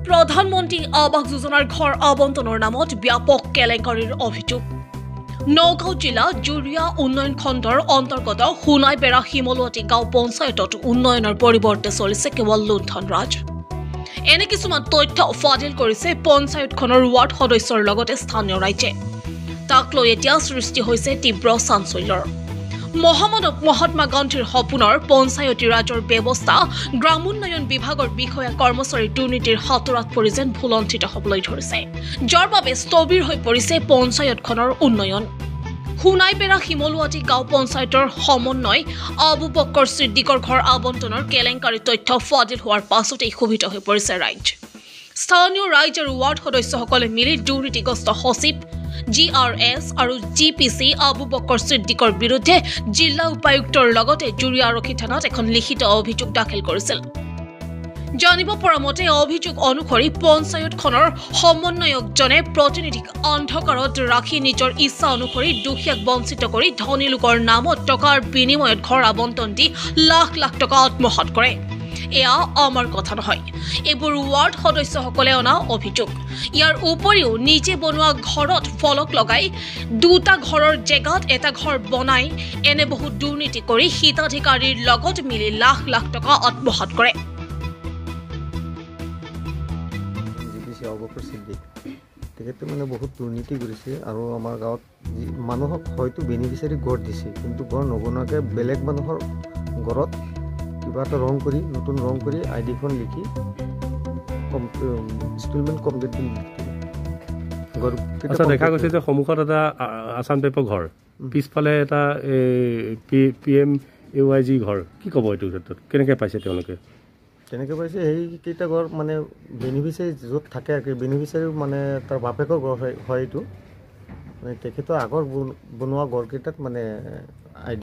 প্ৰধানমন্ত্ৰী আৱাস যোজনাৰ ঘৰ আবণ্টনৰ নামত ব্যাপক কেলেংকাৰীৰ অভিযোগ। নগাঁও জিলা জুৰিয়া উন্নয়ন খণ্ডৰ অন্তৰ্গত সোণাইবেৰা শিমলুৱাটি গাঁও পঞ্চায়তত উন্নয়নৰ পৰিৱৰ্তে চলিছে কেৱল লুণ্ঠন ৰাজ। এনে কিছুমান তথ্য ফাদিল কৰিছে পঞ্চায়তখনৰ ৱাৰ্ড সদস্যৰ লগতে স্থানীয় ৰাইজে। তাক লৈ এতিয়া সৃষ্টি হৈছে তীব্ৰ চাঞ্চল্যৰ। মহামানৱ মহাত্মা গান্ধীৰ সপোনৰ পঞ্চায়তী ৰাজৰ ব্যৱস্থা গ্ৰামোন্নয়ন বিভাগৰ বিষয়া কৰ্মচাৰীৰ দুৰ্নীতিৰ হাতোৰাত পৰি যেন ভুলন্ঠিত হ'বলৈ ধৰিছে, যাৰ বাবে স্থবিৰ হৈ পৰিছে পঞ্চায়তখনৰ উন্নয়ন। সোণাইবেৰা শিমলুৱাটি গাঁও পঞ্চায়তৰ সমন্বয় আবু বক্কৰ ছিদ্দিকৰ ঘৰ আবণ্টনৰ কেলেংকাৰী তথ্য ফাদিল হোৱাৰ পাছতেই ক্ষোভিত হৈ পৰিছে ৰাইজ। স্থানীয় ৰাইজ আৰু ৱাৰ্ড সদস্যসকলে মিলি দুৰ্নীতিগ্ৰস্ত সচিব GRS আৰু GPC আবু বক্কৰ ছিদ্দিকৰ বিৰুদ্ধে জিলা উপায়ুক্তৰ লগতে জুৰিয়া আৰক্ষী থানাত এখন লিখিত অভিযোগ দাখিল কৰিছিল। জানিব পৰা মতে অভিযোগ অনুসৰি পঞ্চায়তখনৰ সমন্বয়কজনে প্ৰতিনিধিক অন্ধকাৰত ৰাখি নিজৰ ইচ্ছা অনুসৰি দুখীয়াক বঞ্চিত কৰি ধনী লোকৰ নামত টকাৰ বিনিময়ত ঘৰ আবণ্টন দি লাখ লাখ টকা আত্মসাৎ কৰে। এয়া আমাৰ কথা নহয়, এইবোৰ ৱাৰ্ড সদস্যসকলে অনা অভিযোগ। ইয়াৰ উপৰিও নিজে বনোৱা ঘৰত ফলক লগাই দুটা ঘৰৰ জেগাত এটা ঘৰ বনাই এনে বহু দুৰ্নীতি কৰি হিতাধিকাৰীৰ লগত মিলি লাখ লাখ টকা আত্মসাৎ কৰে। তেখেতে মানে বহুত দুৰ্নীতি কৰিছে আৰু আমাৰ গাঁৱত মানুহক হয়তো বেনিফিচিয়াৰী ঘৰ দিছে, কিন্তু ঘৰ নবনোৱাকৈ বেলেগ মানুহৰ ঘৰত কিবা এটা ৰং কৰি নতুন ৰং কৰি আইডিখন লিখি ইনষ্টলমেণ্ট কমপ্লিট দি দেখা গৈছে যে সন্মুখত এটা আছাম টাইপৰ ঘৰ, পিছফালে এটা PMAYG ঘৰ। কি ক'ব এইটো ক্ষেত্ৰত? কেনেকৈ পাইছে তেওঁলোকে? তেনেকৈ পাইছে সেইকেইটা ঘৰ মানে বেনিফিচিয়াৰী য'ত থাকে আৰু বেনিফিচিয়াৰী মানে তাৰ বাপেকৰ ঘৰ হয় এইটো। মানে তেখেতৰ আগৰ বনোৱা ঘৰকেইটাত মানে ID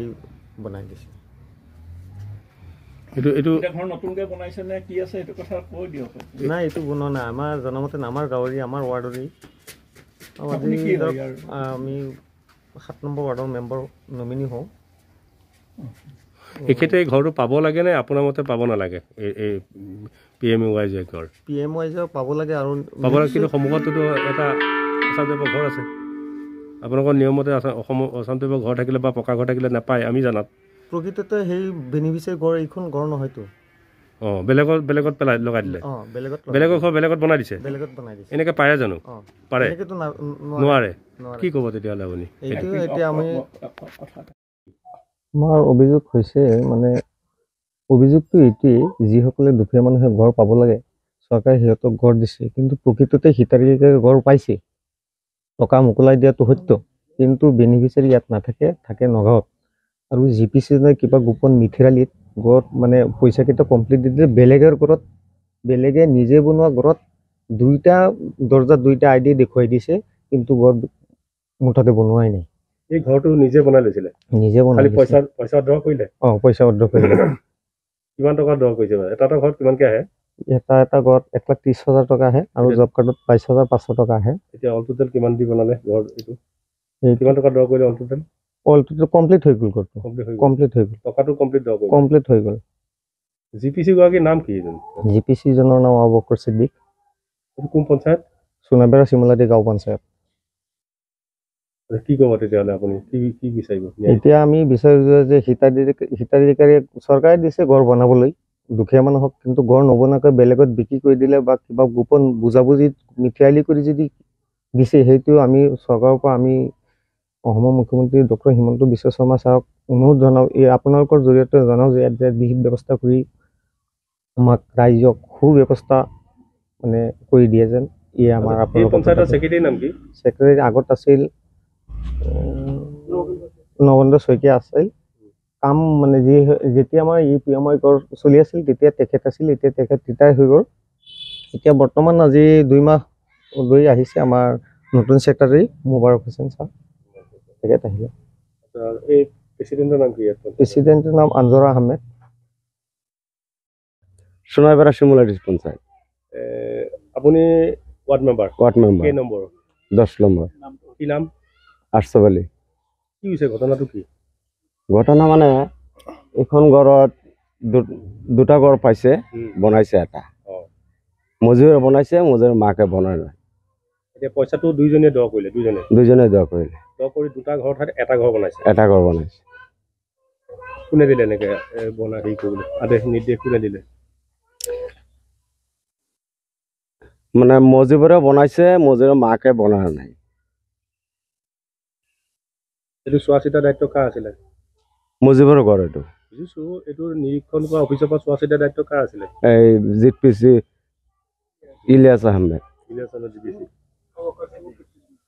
বনাই দিছে। নাই, এইটো বনোৱা নাই। আমাৰ জনামতে আমাৰ গাঁৱৰে আমাৰ ৱাৰ্ডৰে আমি 7 নম্বৰ ৱাৰ্ডৰ মেম্বাৰ নমিনী হওঁ। এখেতে ঘৰটো পাব লাগে নে আপোনাৰ মতে পাব নালাগে? এই PMAYG ঘৰ পাব লাগে আৰু পাব লাগে, কিন্তু সন্মুখততো এটা আছাম টাইপৰ ঘৰ আছে। আপোনালোকৰ নিয়মতে আছাম টাইপৰ ঘৰ থাকিলে বা পকা ঘৰ থাকিলে নাপায় আমি জানাত। প্ৰকৃততে সেই বেনিফিচিয়াৰী ঘৰ এইখন ঘৰ নহয়তো। বেলেগত পেলাই লগাই দিলে। বেলেগৰ ঘৰ বেলেগত বনাই দিছে। এনেকৈ পাৰে জানো? পাৰে, নোৱাৰে। কি ক'ব তেতিয়াহ'লে আপুনি? এতিয়া আমাৰ অভিযোগ হৈছে মানে অভিযোগটো এইটোৱেই, যিসকলে দুখীয়া মানুহে ঘৰ পাব লাগে চৰকাৰে সিহঁতক ঘৰ দিছে, কিন্তু প্ৰকৃততে হিতাধিকাৰীয়ে ঘৰ পাইছে। টকা মোকলাই দিয়াটো সত্য, কিন্তু বেনিফিচিয়াৰী ইয়াত নাথাকে, থাকে নগাঁৱত। আৰু GPC কিবা গোপন মিথিৰালিত ঘৰত মানে পইচাকেইটা কমপ্লিট দি দিলে বেলেগৰ ঘৰত, বেলেগে নিজে বনোৱা ঘৰত দুইটা দৰ্জাত দুইটা ID দেখুৱাই দিছে, কিন্তু ঘৰ মুঠতে বনোৱাই নাই। এই ঘৰটো নিজে বনাই লৈছিলে? নিজে বনাই। পইচা ড্ৰ কৰিলে? পইচা ড্ৰ কৰিলে। কিমান টকা ড্ৰ কৰিছে? এটা ঘৰত কিমানকৈ আহে? এটা ঘৰত 1,30,000 টকা আহে আৰু জব কাৰ্ডত 22,500 টকা আহে। এতিয়া অল টোটেল কিমান দি বনালে ঘৰ? এইটো কিমান টকা ড্ৰ কৰিলে অল টোটেল? কমপ্লিট হৈ গ'ল ঘৰটো। কমপ্লিট হৈ গ'ল। টকাটো কমপ্লিট ড্ৰ কৰিলে? কমপ্লিট হৈ গ'ল। GPC গৰাকীৰ নাম কি? GPC জনৰ নাম আবু বক্কৰ ছিদ্দিক। কোন পঞ্চায়ত? সোণাইবেৰা শিমলুৱাটি গাঁও পঞ্চায়ত। কি ক'ব তেতিয়াহ'লে আপুনি? কি বিচাৰিব? এতিয়া আমি বিচাৰিছোঁ যে হিতাধিকাৰী চৰকাৰে দিছে ঘৰ বনাবলৈ দুখীয়া মানুহক, কিন্তু ঘৰ নবনোৱাকৈ বেলেগত বিক্ৰী কৰি দিলে বা কিবা গোপন বুজাবুজি মিঠেৰালি কৰি যদি দিছে, সেইটো আমি চৰকাৰৰ পৰা আমি অসমৰ মুখ্যমন্ত্ৰী ডক্টৰ হিমন্ত বিশ্ব শৰ্মা ছাৰক অনুৰোধ জনাওঁ, আপোনালোকৰ জৰিয়তে জনাওঁ যে ইয়াত বিহিত ব্যৱস্থা কৰি আমাক ৰাইজক সুব্যৱস্থা মানে কৰি দিয়ে যেন। আমাৰ পঞ্চায়তৰ ছেক্ৰেটাৰীৰ নাম কি? ছেক্ৰেটাৰী আগত আছিল নবেন্দ্ৰ শইকীয়া আছিল। কাম মানে যেতিয়া আমাৰ PMI ঘৰ চলি আছিল তেতিয়া তেখেত আছিল, এতিয়া তেখেত ৰিটায়াৰ হৈ গ'ল। এতিয়া বৰ্তমান আজি 2 মাহ লৈ আহিছে আমাৰ নতুন ছেক্ৰেটাৰী মুবাৰক হোসেন ছাৰ, তেখেত আহিলে। এই প্ৰেচিডেণ্টৰ নাম কি? প্ৰেচিডেণ্টৰ নাম আঞ্জৰা আহমেদ। সোণাইবেৰা শিমলুৱাটি পঞ্চায়ত। আপুনি ৱাৰ্ড মেম্বাৰ? কেই নম্বৰ? 10 নম্বৰ। কি নাম? আৰ্চবালি। কি হৈছে ঘটনাটো? কি ঘটনা মানে এখন ঘৰত দুটা ঘৰ পাইছে, বনাইছে এটা। মজুৰে বনাইছে, মজুৰে মাকে বনাই নাই। এতিয়া পইচাটো দুইজনে দ কৰিলে, দুইজনে দোৱা কৰিলে। দ কৰি দুটা ঘৰ ঠাইত এটা ঘৰ বনাইছে। এটা ঘৰ বনাইছে। কোনে দিলে এনেকে বনাই হেৰি কৰিবলৈ আদেশ নিৰ্দেশ কোনে দিলে? মানে মজিবৰে বনাইছে, মজুৰে মাকে বনাই নাই। এইটো চোৱা চিতা দায়িত্ব কাৰ আছিলে? মজিবৰৰ ঘৰ এইটো। বুজিছো, এইটো নিৰীক্ষণ কৰা অফিচৰ পৰা চোৱা চিতা দায়িত্ব কাৰ আছিলে? এই জিপিচি ইলিয়াছ আহমেদ,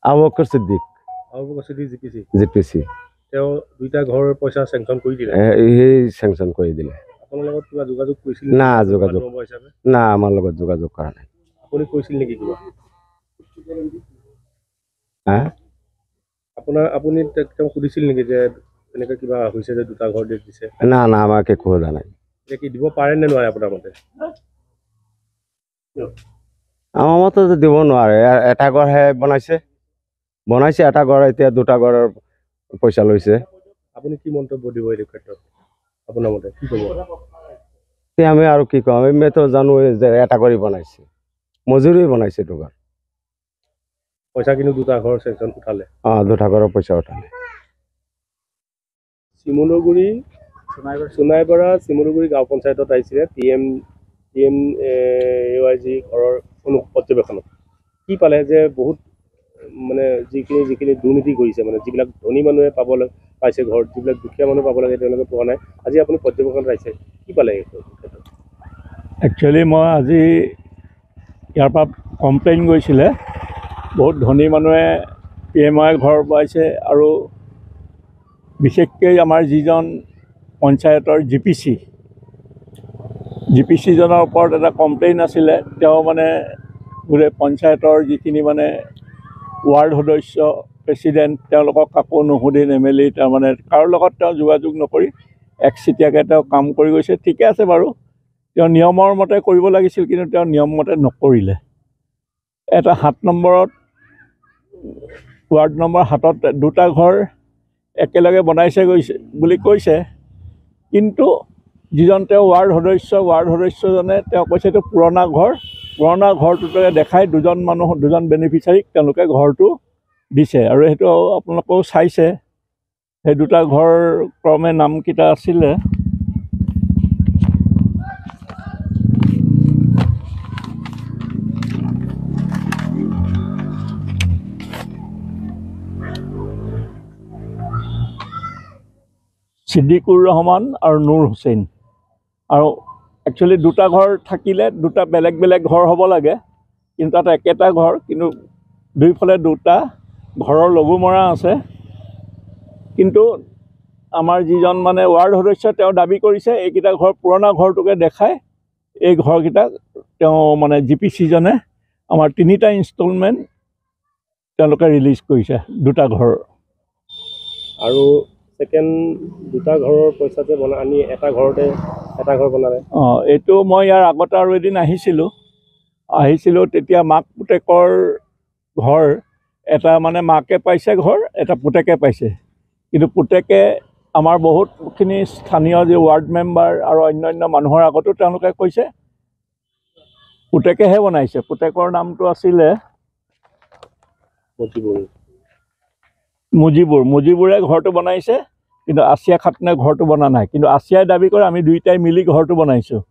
আবুবকৰ সিদ্দিক, জিপিচি। তেওঁ দুইটা ঘৰৰ পইচা চেংচন কৰি দিলে। সেই চেংচন কৰি দিলে। আপোনাৰ লগত কিবা যোগাযোগ কৰিছিল? না যোগাযোগ, না আমাৰ লগত যোগাযোগ কৰা নাই। আপুনি কৈছিল নেকি কিবা? আপুনি তেওঁক সুধিছিল নেকি যে এনেকৈ কিবা হৈছে যে দুটা ঘৰ দিছে? না না, আমাক একো সোধা নাই। এতিয়া কি দিব পাৰে নে নোৱাৰে আপোনাৰ মতে? আমাৰ মতে দিব নোৱাৰে। এটা ঘৰহে বনাইছে এটা ঘৰ, এতিয়া দুটা ঘৰৰ পইচা লৈছে। আপুনি কি মন্তব্য দিব এই ক্ষেত্ৰত? আপোনাৰ মতে কি ক'ব? আমি আৰু কি কম, আমিতো জানো যে এটা কৰি বনাইছে, মজুৰি বনাইছে দুঘৰ। পইচা কিন্তু দুটা ঘৰ চেংচন উঠালে। দুটা ঘৰৰ পইচা উঠালে। শিমলুগুৰি সোণাইপাৰা শিমলুগুৰি গাঁও পঞ্চায়তত আহিছিলে PMAYG ঘৰৰ পৰ্যবেক্ষণত কি পালে যে বহুত মানে যিখিনি দুৰ্নীতি কৰিছে, মানে যিবিলাক ধনী মানুহে পাবলৈ পাইছে ঘৰ, যিবিলাক দুখীয়া মানুহে পাব লাগে তেওঁলোকে পোৱা নাই। আজি আপুনি পৰ্যবেক্ষণত আহিছে, কি পালে এই ক্ষেত্ৰত? একচুৱেলি মই আজি ইয়াৰ পৰা কমপ্লেইন গৈছিলে, বহুত ধনী মানুহে PMAY ঘৰ পাইছে, আৰু বিশেষকৈ আমাৰ যিজন পঞ্চায়তৰ জিপিচিজনৰ ওপৰত এটা কমপ্লেইন আছিলে। তেওঁ মানে গোটেই পঞ্চায়তৰ যিখিনি মানে ৱাৰ্ড সদস্য, প্ৰেচিডেণ্ট, তেওঁলোকক কাকো নুসুধি নেমেলি তাৰমানে কাৰো লগত তেওঁ যোগাযোগ নকৰি একচেটিয়াকৈ তেওঁ কাম কৰি গৈছে। ঠিকে আছে বাৰু, তেওঁ নিয়মৰ মতে কৰিব লাগিছিল, কিন্তু তেওঁ নিয়ম মতে নকৰিলে। এটা 7 নম্বৰত ৱাৰ্ড নম্বৰ 7ত দুটা ঘৰ একেলগে বনাইছে বুলি কৈছে, কিন্তু যিজন তেওঁ ৱাৰ্ড সদস্যজনে তেওঁ কৈছে এইটো পুৰণা ঘৰটোতে দেখাই দুজন বেনিফিচাৰীক তেওঁলোকে ঘৰটো দিছে। আৰু সেইটো আপোনালোকেও চাইছে, সেই দুটা ঘৰ ক্ৰমে নামকেইটা আছিলে ছিদ্দিকুৰ ৰহমান আৰু নুৰ হুছেইন। আৰু একচুৱেলি দুটা ঘৰ থাকিলে দুটা বেলেগ বেলেগ ঘৰ হ'ব লাগে, কিন্তু তাত একেটা ঘৰ, কিন্তু দুইফালে দুটা ঘৰৰ লঘু মৰা আছে। কিন্তু আমাৰ যিজন মানে ৱাৰ্ড সদস্য তেওঁ দাবী কৰিছে এইকেইটা ঘৰ পুৰণা ঘৰটোকে দেখাই এই ঘৰকেইটা তেওঁ মানে জিপিচিজনে আমাৰ 3টা ইনষ্টলমেণ্ট তেওঁলোকে ৰিলিজ কৰিছে দুটা ঘৰ। আৰু ছেকেণ্ড দুটা ঘৰৰ পইচাতে আনি এটা ঘৰ বনালে। এইটো মই ইয়াৰ আগতে আৰু এদিন আহিছিলোঁ, তেতিয়া মাক পুতেকৰ ঘৰ এটা মানে মাকে পাইছে ঘৰ, এটা পুতেকে পাইছে। কিন্তু পুতেকে আমাৰ বহুতখিনি স্থানীয় যি ৱাৰ্ড মেম্বাৰ আৰু অন্যান্য মানুহৰ আগতো তেওঁলোকে কৈছে পুতেকেহে বনাইছে। পুতেকৰ নামটো আছিলে মুজিবুৰে ঘৰটো বনাইছে, কিন্তু আছিয়া খাতুনে ঘৰটো বনা নাই। কিন্তু আছিয়াই দাবী কৰে আমি দুইটাই মিলি ঘৰটো বনাইছোঁ,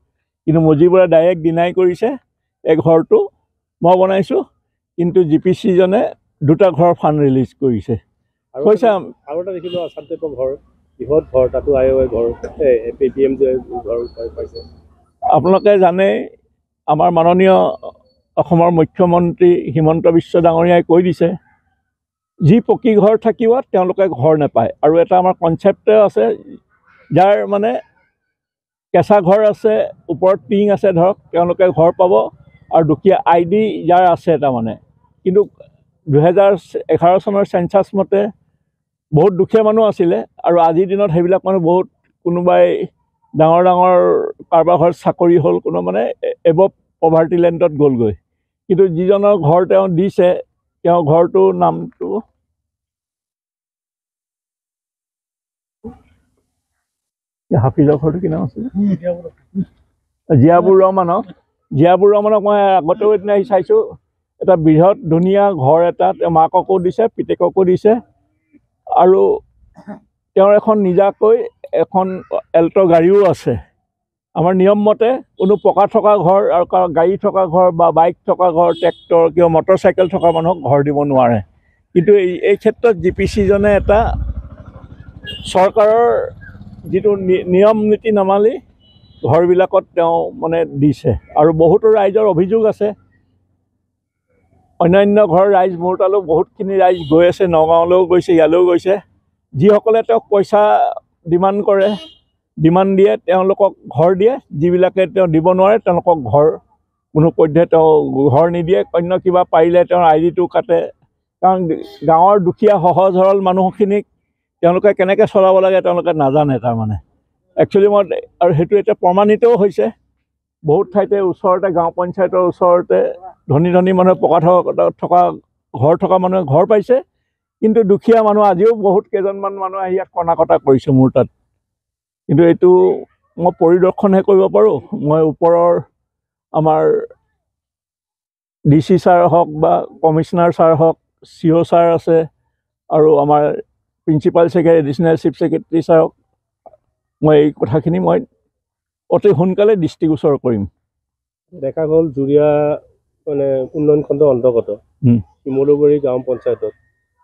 কিন্তু মুজিবুৰে ডাইৰেক্ট ডিনাই কৰিছে এই ঘৰটো মই বনাইছোঁ, কিন্তু জিপিচিজনে দুটা ঘৰৰ ফাণ্ড ৰিলিজ কৰিছে। কৈছে আৰু এটা দেখিলোঁ আছাম টাইপৰ ঘৰ, বৃহৎ ঘৰ, তাতো IOA ঘৰ, PMJ ঘৰ পাইছে। আপোনালোকে জানে আমাৰ মাননীয় অসমৰ মুখ্যমন্ত্ৰী হিমন্ত বিশ্ব ডাঙৰীয়াই কৈ দিছে যি পকী ঘৰ থাকিব তেওঁলোকে ঘৰ নাপায়। আৰু এটা আমাৰ কনচেপ্টে আছে, যাৰ মানে কেঁচা ঘৰ আছে, ওপৰত টিং আছে ধৰক, তেওঁলোকে ঘৰ পাব। আৰু দুখীয়া ID যাৰ আছে তাৰমানে, কিন্তু 2011 চনৰ চেঞ্চাছ মতে বহুত দুখীয়া মানুহ আছিলে, আৰু আজিৰ দিনত সেইবিলাক মানুহ বহুত, কোনোবাই ডাঙৰ কাৰোবাৰ ঘৰত চাকৰি হ'ল, কোনো মানে এবভ পভাৰ্টি লেণ্ডত গ'লগৈ। কিন্তু যিজনৰ ঘৰ তেওঁ দিছে, তেওঁ ঘৰটোৰ নামটো হাফিজৰ ঘৰটো কি নাম আছিলে, জিয়াবুৰ ৰহমানক জীয়া বৰুৱামানক মই আগতেও এদিন আহি চাইছোঁ, এটা বৃহৎ ধুনীয়া ঘৰ এটা মাককো দিছে, পিতেককো দিছে, আৰু তেওঁৰ এখন নিজাকৈ এখন এল্ট' গাড়ীও আছে। আমাৰ নিয়ম মতে কোনো পকা থকা ঘৰ আৰু গাড়ী থকা ঘৰ বা বাইক থকা ঘৰ, ট্ৰেক্টৰ কিবা মটৰচাইকেল থকা মানুহক ঘৰ দিব নোৱাৰে। কিন্তু এই ক্ষেত্ৰত GPC-জনে এটা চৰকাৰৰ যিটো নিয়ম নীতি নামানি ঘৰবিলাকত তেওঁ মানে দিছে। আৰু বহুতো ৰাইজৰ অভিযোগ আছে, অন্যান্য ঘৰ ৰাইজ মোৰ তালৈ বহুতখিনি ৰাইজ গৈ আছে, নগাঁৱলৈও গৈছে, ইয়ালৈও গৈছে, যিসকলে তেওঁক পইচা ডিমাণ্ড দিয়ে তেওঁলোকক ঘৰ দিয়ে, যিবিলাকে তেওঁ দিব নোৱাৰে তেওঁলোকক ঘৰ কোনো পধ্যে তেওঁ ঘৰ নিদিয়ে। অন্য কিবা পাৰিলে তেওঁৰ ID-টো কাটে, কাৰণ গাঁৱৰ দুখীয়া সহজ সৰল মানুহখিনিক তেওঁলোকে কেনেকৈ চলাব লাগে তেওঁলোকে নাজানে। তাৰমানে একচুৱেলি আৰু সেইটো এতিয়া প্ৰমাণিতও হৈছে, বহুত ঠাইতে ওচৰতে গাঁও পঞ্চায়তৰ ওচৰতে ধনী মানুহে পকা থকা ঘৰ থকা মানুহে ঘৰ পাইছে, কিন্তু দুখীয়া মানুহ আজিও বহুত কেইজনমান মানুহ আহি ইয়াত কণা কটা কৰিছে মোৰ তাত। কিন্তু এইটো মই পৰিদৰ্শনহে কৰিব পাৰোঁ। মই ওপৰৰ আমাৰ DC ছাৰ হওক বা কমিশ্যনাৰ ছাৰ হওক, CO ছাৰ আছে, আৰু আমাৰ principal secretary, additional chief secretary ছাৰক মই এই কথাখিনি মই অতি সোনকালে দৃষ্টিগোচৰ কৰিম। দেখা গ'ল জুৰীয়া মানে উন্নয়ন খণ্ডৰ অন্তৰ্গত শিমলুগুৰি গাঁও পঞ্চায়তত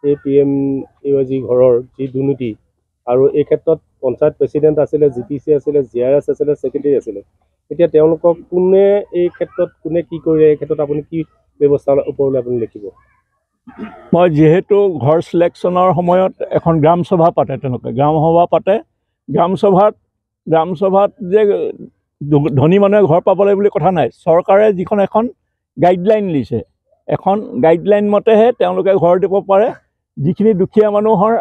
এই PMAY ঘৰৰ যি দুৰ্নীতি, আৰু এই ক্ষেত্ৰত পঞ্চায়ত প্ৰেচিডেণ্ট আছিলে, GPC আছিলে, GRS আছিলে, ছেক্ৰেটাৰী আছিলে। এতিয়া তেওঁলোকক কোনে এই ক্ষেত্ৰত কোনে কি কৰিলে, এই ক্ষেত্ৰত আপুনি কি ব্যৱস্থা ওপৰলৈ আপুনি লিখিব? মই যিহেতু ঘৰ চিলেকশ্যনৰ সময়ত এখন গ্ৰাম সভা পাতে, তেওঁলোকে গ্ৰাম সভা পাতে, গ্ৰাম সভাত যে ধনী মানুহে ঘৰ পাবলৈ বুলি কথা নাই। চৰকাৰে যিখন এখন গাইডলাইন দিছে, এখন গাইডলাইন মতেহে তেওঁলোকে ঘৰ দিব পাৰে। যিখিনি দুখীয়া মানুহৰ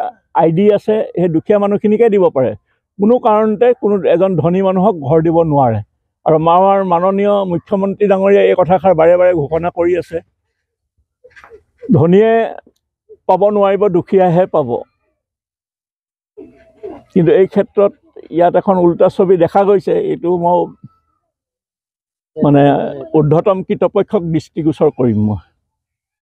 ID আছে সেই দুখীয়া মানুহখিনিকে দিব পাৰে, কোনো কাৰণতে কোনো এজন ধনী মানুহক ঘৰ দিব নোৱাৰে। আৰু আমাৰ মাননীয় মুখ্যমন্ত্ৰী ডাঙৰীয়াই এই কথাষাৰ বাৰে বাৰে ঘোষণা কৰি আছে, ধনীয়ে পাব নোৱাৰিব, দুখীয়াহে পাব। কিন্তু এই ক্ষেত্ৰত ইয়াত এখন উল্টা ছবি দেখা গৈছে। এইটো মই মানে ঊৰ্ধ্বতম কৰ্তৃপক্ষক দৃষ্টিগোচৰ কৰিম মই।